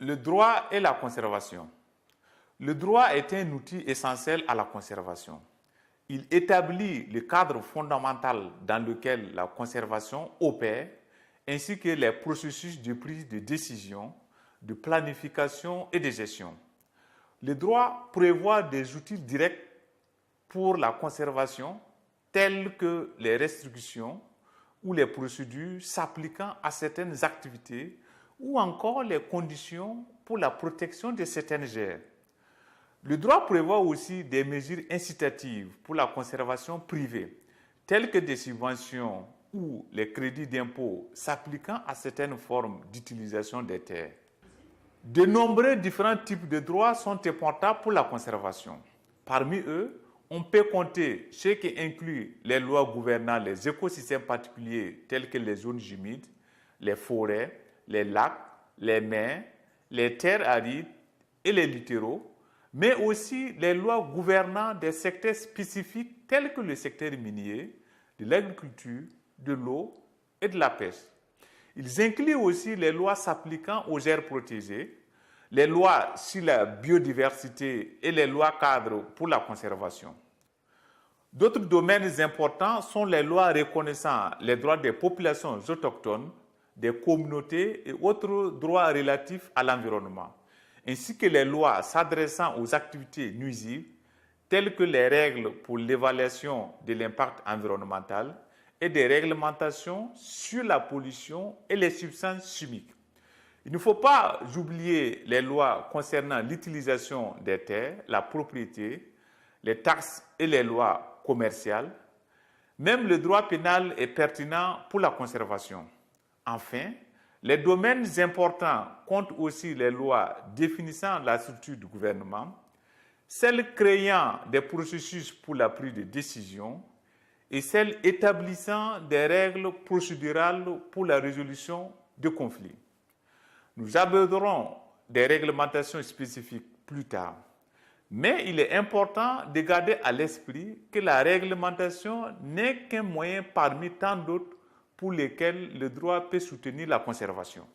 Le droit et la conservation. Le droit est un outil essentiel à la conservation. Il établit le cadre fondamental dans lequel la conservation opère, ainsi que les processus de prise de décision, de planification et de gestion. Le droit prévoit des outils directs pour la conservation, tels que les restrictions ou les procédures s'appliquant à certaines activités ou encore les conditions pour la protection de certaines aires. Le droit prévoit aussi des mesures incitatives pour la conservation privée, telles que des subventions ou les crédits d'impôt s'appliquant à certaines formes d'utilisation des terres. De nombreux différents types de droits sont importants pour la conservation. Parmi eux, on peut compter ceux qui incluent les lois gouvernant les écosystèmes particuliers tels que les zones humides, les forêts, les lacs, les mers, les terres arides et les littoraux, mais aussi les lois gouvernant des secteurs spécifiques tels que le secteur minier, de l'agriculture, de l'eau et de la pêche. Ils incluent aussi les lois s'appliquant aux aires protégées, les lois sur la biodiversité et les lois cadres pour la conservation. D'autres domaines importants sont les lois reconnaissant les droits des populations autochtones, des communautés et autres droits relatifs à l'environnement, ainsi que les lois s'adressant aux activités nuisibles, telles que les règles pour l'évaluation de l'impact environnemental et des réglementations sur la pollution et les substances chimiques. Il ne faut pas oublier les lois concernant l'utilisation des terres, la propriété, les taxes et les lois commerciales. Même le droit pénal est pertinent pour la conservation. Enfin, les domaines importants comptent aussi les lois définissant la structure du gouvernement, celles créant des processus pour la prise de décision et celles établissant des règles procédurales pour la résolution de conflits. Nous aborderons des réglementations spécifiques plus tard, mais il est important de garder à l'esprit que la réglementation n'est qu'un moyen parmi tant d'autres pour lesquels le droit peut soutenir la conservation.